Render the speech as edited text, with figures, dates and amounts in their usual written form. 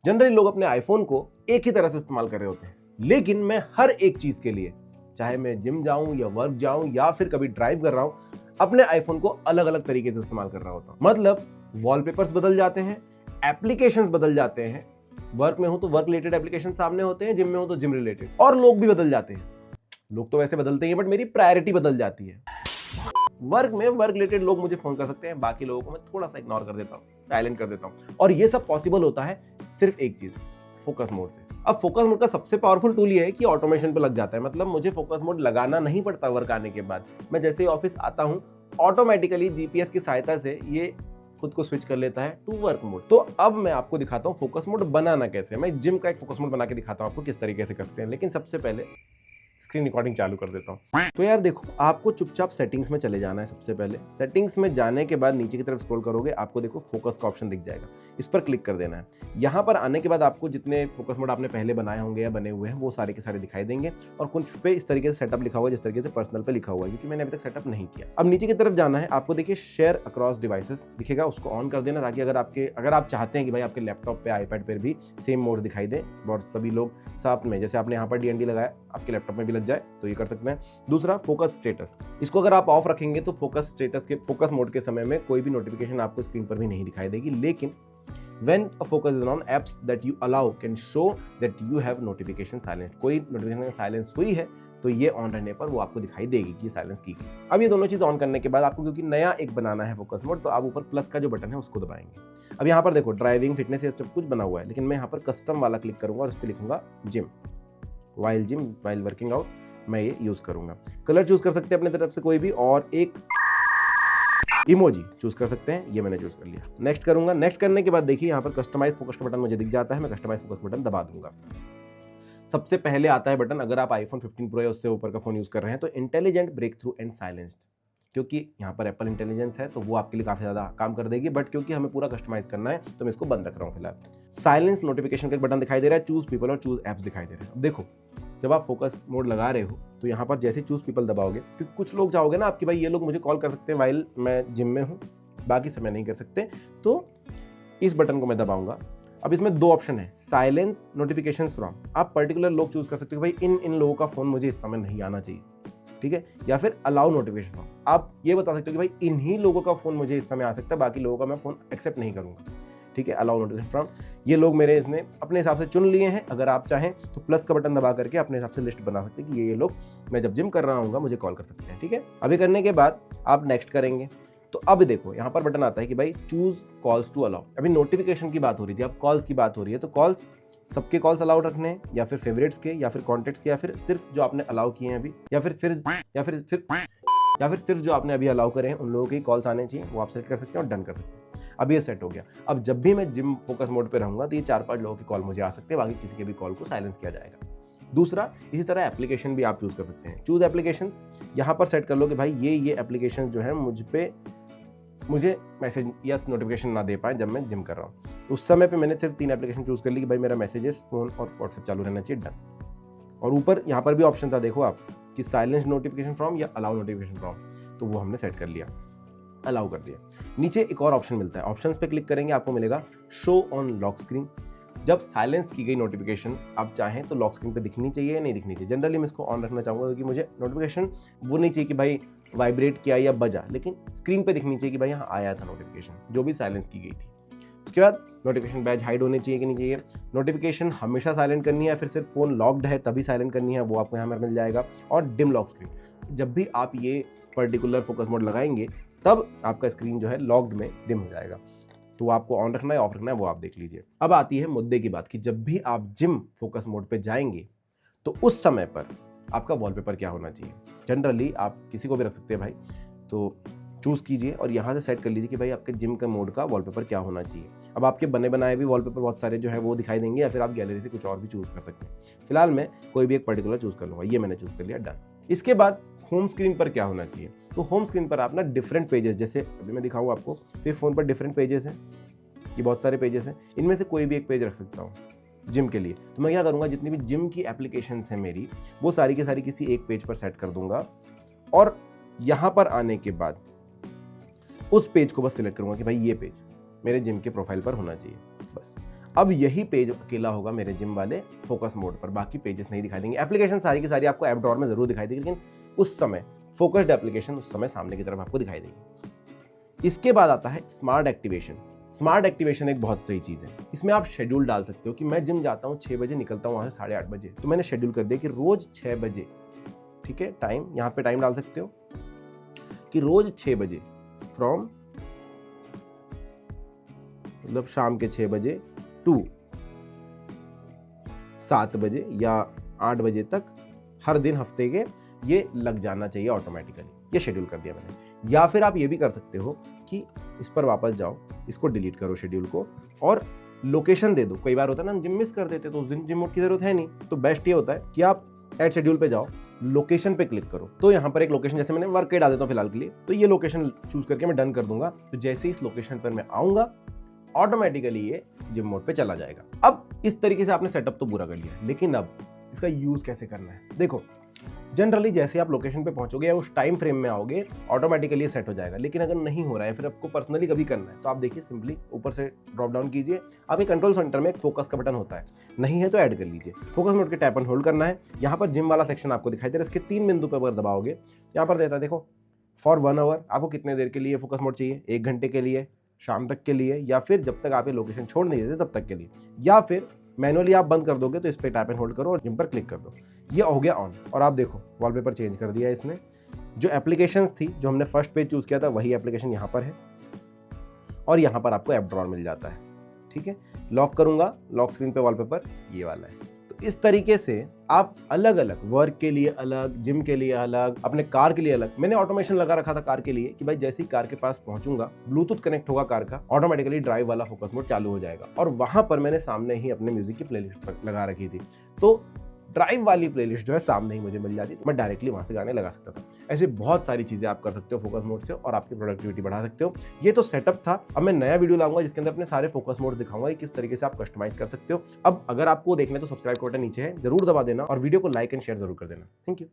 Generally लोग अपने iPhone को एक ही तरह से इस्तेमाल कर रहे होते हैं, लेकिन मैं हर एक चीज के लिए, चाहे मैं जिम जाऊं या वर्क जाऊं या फिर कभी ड्राइव कर रहा हूं, अपने आईफोन को अलग अलग तरीके से इस्तेमाल कर रहा होता हूं। मतलब वॉलपेपर्स बदल जाते हैं, एप्लीकेशंस बदल जाते हैं, वर्क में हो तो वर्क रिलेटेड एप्लीकेशन सामने होते हैं, जिम में हो तो जिम रिलेटेड, और लोग भी बदल जाते हैं। लोग तो वैसे बदलते ही हैं, बट मेरी प्रायोरिटी बदल जाती है। वर्क में वर्क रिलेटेड लोग मुझे फोन कर सकते हैं, बाकी लोगों को मैं थोड़ा सा इग्नोर कर देता हूँ, साइलेंट कर देता हूँ। और ये सब पॉसिबल होता है सिर्फ एक चीज, फोकस मोड से। अब फोकस मोड का सबसे पावरफुल टूल ये है कि ऑटोमेशन पे लग जाता है। मतलब मुझे फोकस मोड लगाना नहीं पड़ता वर्क आने के बाद। मैं जैसे ही ऑफिस आता हूँ, ऑटोमेटिकली जीपीएस की सहायता से ये खुद को स्विच कर लेता है टू वर्क मोड। तो अब मैं आपको दिखाता हूँ फोकस मोड बनाना कैसे। मैं जिम का एक फोकस मोड बना के दिखाता हूँ आपको किस तरीके से कर सकते हैं, लेकिन सबसे पहले स्क्रीन रिकॉर्डिंग चालू कर देता हूँ। तो यार देखो, आपको चुपचाप सेटिंग्स में चले जाना है। सबसे पहले सेटिंग्स में जाने के बाद नीचे की तरफ स्क्रॉल करोगे, आपको देखो फोकस का ऑप्शन दिख जाएगा, इस पर क्लिक कर देना है। यहाँ पर आने के बाद आपको जितने फोकस मोड आपने पहले बनाए होंगे या बने हुए हैं वो सारे के सारे दिखाई देंगे, और कुछ पे इस तरीके से सेटअप लिखा हुआ है, जिस तरीके से पर्सनल पे लिखा हुआ है, क्योंकि मैंने अभी तक सेटअप नहीं किया। अब नीचे की तरफ जाना है, आपको देखिए शेयर अक्रॉस डिवाइसेस दिखेगा, उसको ऑन कर देना, ताकि अगर आप चाहते हैं कि भाई आपके लैपटॉप पे आईपैड पर भी सेम मोड दिखाई दे और सभी लोग साथ में, जैसे आपने यहाँ पर डीएनडी लगाया, आपके लैपटॉप में भी लग जाए, तो ये कर सकते हैं। दूसरा, फोकस स्टेटस, इसको अगर आप ऑफ रखेंगे तो फोकस मोड के समय में कोई भी नोटिफिकेशन आपको स्क्रीन पर भी नहीं दिखाई देगी, लेकिन when a focus is on, apps that you allow can show that you have notification silent। कोई नोटिफिकेशन साइलेंस हुई है तो ये ऑन रहने पर वो आपको दिखाई देगी कि साइलेंस की गई। अब ये दोनों चीज ऑन करने के बाद आपको, क्योंकि नया एक बनाना है फोकस मोड, तो आप ऊपर प्लस का जो बटन है उसको दबाएंगे। अब यहाँ पर देखो ड्राइविंग, फिटनेस, ये सब कुछ बना हुआ है, लेकिन मैं यहाँ पर कस्टम वाला क्लिक करूंगा और उस पर लिखूंगा जिम, वाइल वर्किंग आउट, मैं ये यूज करूंगा। कलर चूज कर सकते हैं अपने तरफ से कोई भी, और एक इमोजी चूज कर सकते हैं, ये मैंने चूज कर लिया। नेक्स्ट करूंगा। नेक्स्ट करने के बाद देखिए यहाँ पर कस्टमाइज फोकस का बटन मुझे दिख जाता है, मैं कस्टमाइज फोकस बटन दबा दूंगा। सबसे पहले आता है बटन, अगर आप आईफोन 15 प्रो या उससे ऊपर का फोन यूज कर रहे हैं, तो intelligent breakthrough and silenced, क्योंकि यहाँ पर एप्पल इंटेलिजेंस है तो वो आपके लिए काफी ज्यादा काम कर देगी, बट क्योंकि हमें पूरा कस्टमाइज करना है तो मैं इसको बंद रख रहा हूँ फिलहाल। साइलेंस नोटिफिकेशन का एक बटन दिखाई दे रहा है, चूज पीपल और चूज एप्स दिखाई दे रहे हैं। देखो, जब आप फोकस मोड लगा रहे हो तो यहाँ पर जैसे चूज पीपल दबाओगे, क्योंकि कुछ लोग चाहोगे ना आपकी, भाई ये लोग मुझे कॉल कर सकते हैं वाइल मैं जिम में हूँ, बाकी समय नहीं कर सकते, तो इस बटन को मैं दबाऊंगा। अब इसमें दो ऑप्शन है, साइलेंस नोटिफिकेशंस फ्रॉम, आप पर्टिकुलर लोग चूज कर सकते हो, भाई इन लोगों का फोन मुझे इस समय नहीं आना चाहिए, ठीक है, या फिर अलाउ नोटिफिकेशन फ्रॉम, आप ये बता सकते हो कि भाई इन्हीं लोगों का फोन मुझे इस समय आ सकता है, बाकी लोगों का मैं फोन एक्सेप्ट नहीं करूंगा, ठीक है। अलाउ नोटिफिकेशन फ्रॉम, ये लोग मेरे इसने अपने हिसाब से चुन लिए हैं। अगर आप चाहें तो प्लस का बटन दबा करके अपने हिसाब से लिस्ट बना सकते हैं कि ये लोग मैं जब जिम कर रहा हूँ मुझे कॉल कर सकते हैं, ठीक है। अभी करने के बाद आप नेक्स्ट करेंगे, तो अब देखो यहाँ पर बटन आता है कि भाई चूज कॉल्स टू अलाउ। अभी नोटिफिकेशन की बात हो रही थी, अब कॉल्स की बात हो रही है, तो कॉल्स सबके कॉल्स अलाउड रखने हैं, या फिर फेवरेट्स के, या फिर कॉन्टेक्ट्स के, या फिर सिर्फ जो आपने अलाउ किए हैं अभी, या फिर सिर्फ जो आपने अभी अलाउ करे हैं उन लोगों के कॉल्स आने चाहिए, वो आप सेट कर सकते हैं और डन कर सकते हैं। अब ये सेट हो गया। अब जब भी मैं जिम फोकस मोड पे रहूंगा तो ये 4-5 लोगों के कॉल मुझे आ सकते हैं, बाकी किसी के भी कॉल को साइलेंस किया जाएगा। दूसरा, इसी तरह एप्लीकेशन भी आप चूज कर सकते हैं, चूज एप्लीकेशन, यहाँ पर सेट कर लो कि भाई ये एप्लीकेशन जो है मुझे मैसेज या नोटिफिकेशन ना दे पाए जब मैं जिम कर रहा हूँ। तो उस समय पे मैंने सिर्फ 3 एप्लीकेशन चूज कर ली कि भाई मेरा मैसेजेस, फोन और व्हाट्सएप चालू रहना चाहिए, डन। और ऊपर यहाँ पर भी ऑप्शन था, देखो आप, कि साइलेंस नोटिफिकेशन फ्रॉम या अलाउ नोटिफिकेशन फ्रॉम, तो वो हमने सेट कर लिया, अलाउ कर दिया। नीचे एक और ऑप्शन मिलता है, ऑप्शंस पे क्लिक करेंगे, आपको मिलेगा शो ऑन लॉक स्क्रीन। जब साइलेंस की गई नोटिफिकेशन आप चाहें तो लॉक स्क्रीन पे दिखनी चाहिए या नहीं दिखनी चाहिए। जनरली मैं इसको ऑन रखना चाहूँगा, क्योंकि मुझे नोटिफिकेशन वो नहीं चाहिए कि भाई वाइब्रेट किया या बजा, लेकिन स्क्रीन पे दिखनी चाहिए कि भाई यहाँ आया था नोटिफिकेशन, जो भी साइलेंस की गई थी। उसके बाद नोटिफिकेशन बैज हाइड होनी चाहिए कि नहीं चाहिए, नोटिफिकेशन हमेशा साइलेंट करनी है, फिर सिर्फ फोन लॉक्ड है तभी साइलेंट करनी है, वो आपको यहाँ पर मिल जाएगा। और डिम लॉक स्क्रीन, जब भी आप ये पर्टिकुलर फोकस मोड लगाएंगे तब आपका स्क्रीन जो है लॉक्ड में डिम हो जाएगा, तो आपको ऑन रखना है ऑफ रखना है वो आप देख लीजिए। अब आती है मुद्दे की बात कि जब भी आप जिम फोकस मोड पे जाएंगे तो उस समय पर आपका वॉलपेपर क्या होना चाहिए। जनरली आप किसी को भी रख सकते हैं भाई, तो चूज कीजिए और यहाँ से सेट कर लीजिए कि भाई आपके जिम का मोड का वॉलपेपर क्या होना चाहिए। अब आपके बने बनाए भी वॉलपेपर बहुत सारे जो है वो दिखाई देंगे, या फिर आप गैलरी से कुछ और भी चूज कर सकते हैं। फिलहाल मैं कोई भी एक पर्टिकुलर चूज कर लूंगा, ये मैंने चूज कर लिया, डन। इसके बाद होम स्क्रीन पर क्या होना चाहिए, तो होम स्क्रीन पर आप ना डिफरेंट पेजेस, जैसे अभी मैं दिखाऊँ आपको, तो ये फोन पर डिफरेंट पेजेस हैं, ये बहुत सारे पेजेस हैं, इनमें से कोई भी एक पेज रख सकता हूँ जिम के लिए। तो मैं क्या करूँगा, जितनी भी जिम की एप्लीकेशंस हैं मेरी, वो सारी की सारी किसी एक पेज पर सेट कर दूंगा, और यहाँ पर आने के बाद उस पेज को बस सिलेक्ट करूँगा कि भाई ये पेज मेरे जिम के प्रोफाइल पर होना चाहिए, बस। अब यही पेज अकेला होगा मेरे जिम वाले फोकस मोड पर, बाकी पेजेस नहीं दिखाई देंगे। एप्लीकेशन सारी की सारी आपको ऐप ड्रॉअर में जरूर दिखाई देगी, लेकिन उस समय फोकस्ड एप्लीकेशन उस समय सामने की तरफ आपको दिखाई देगी। इसके बाद आता है स्मार्ट एक्टिवेशन। स्मार्ट एक्टिवेशन एक बहुत सही चीज़ है। इसमें आप शेड्यूल डाल सकते हो कि मैं जिम जाता हूँ 6 बजे, निकलता हूँ वहाँ से 8:30 बजे, तो मैंने शेड्यूल कर दिया कि रोज 6 बजे, ठीक है, टाइम यहाँ पे टाइम डाल सकते हो कि रोज 6 बजे फ्रॉम मतलब शाम के 6 बजे टू 7 बजे या 8 बजे तक हर दिन हफ्ते के ये लग जाना चाहिए ऑटोमेटिकली। ये शेड्यूल कर दिया मैंने। या फिर आप ये भी कर सकते हो कि इस पर वापस जाओ, इसको डिलीट करो शेड्यूल को, और लोकेशन दे दो। कई बार होता है ना हम जिम मिस कर देते, तो उस दिन जिम मोड की जरूरत है नहीं, तो बेस्ट ये होता है कि आप ऐड शेड्यूल पे जाओ, लोकेशन पे क्लिक करो। तो यहाँ पर एक लोकेशन, जैसे मैंने वर्क के डाल देता हूँ फिलहाल के लिए, तो ये लोकेशन चूज करके मैं डन कर दूंगा। तो जैसे इस लोकेशन पर मैं आऊंगा ऑटोमेटिकली ये जिम मोड पे चला जाएगा। अब इस तरीके से आपने सेटअप तो पूरा कर लिया, लेकिन अब इसका यूज कैसे करना है। देखो, जनरली जैसे आप लोकेशन पे पहुंचोगे या उस टाइम फ्रेम में आओगे ऑटोमेटिकली सेट हो जाएगा। लेकिन अगर नहीं हो रहा है, फिर आपको पर्सनली कभी करना है, तो आप देखिए सिंपली ऊपर से ड्रॉप डाउन कीजिए। आप एक कंट्रोल सेंटर में एक फोकस का बटन होता है, नहीं है तो ऐड कर लीजिए। फोकस मोड के टैप एंड होल्ड करना है। यहाँ पर जिम वाला सेक्शन आपको दिखाई दे रहा है, इसके 3 बिंदु पे अगर दबाओगे, यहाँ पर देता है देखो फॉर 1 आवर, आपको कितने देर के लिए फोकस मोड चाहिए, 1 घंटे के लिए, शाम तक के लिए, या फिर जब तक आप ये लोकेशन छोड़ नहीं देते तब तक के लिए, या फिर मैनुअली आप बंद कर दोगे तो इस पे टैप एंड होल्ड करो और जिम पर क्लिक कर दो। ये हो गया ऑन। और आप देखो वॉलपेपर चेंज कर दिया इसने। जो एप्लीकेशंस थी, जो हमने फर्स्ट पेज चूज किया था, वही एप्लीकेशन यहाँ पर है, और यहाँ पर आपको ऐप ड्रॉअर मिल जाता है। ठीक है, लॉक करूंगा, लॉक स्क्रीन पे वॉलपेपर ये वाला है। तो इस तरीके से आप अलग अलग, वर्क के लिए अलग, जिम के लिए अलग, अपने कार के लिए अलग। मैंने ऑटोमेशन लगा रखा था कार के लिए कि भाई जैसे ही कार के पास पहुंचूंगा, ब्लूटूथ कनेक्ट होगा कार का, ऑटोमेटिकली ड्राइव वाला फोकस मोड चालू हो जाएगा। और वहां पर मैंने सामने ही अपने म्यूजिक की प्लेलिस्ट लगा रखी थी, तो ड्राइव वाली प्लेलिस्ट जो है सामने ही मुझे मिल जाती, तो मैं डायरेक्टली वहां से गाने लगा सकता था। ऐसे बहुत सारी चीजें आप कर सकते हो फोकस मोड से, और आपकी प्रोडक्टिविटी बढ़ा सकते हो। ये तो सेटअप था। अब मैं नया वीडियो लाऊंगा जिसके अंदर अपने सारे फोकस मोड दिखाऊंगा कि किस तरीके से आप कस्टमाइज कर सकते हो। अब अगर आपको देखना है तो सब्सक्राइब का बटन नीचे है, जरूर दबा देना, और वीडियो को लाइक एंड शेयर जरूर कर देना। Thank you.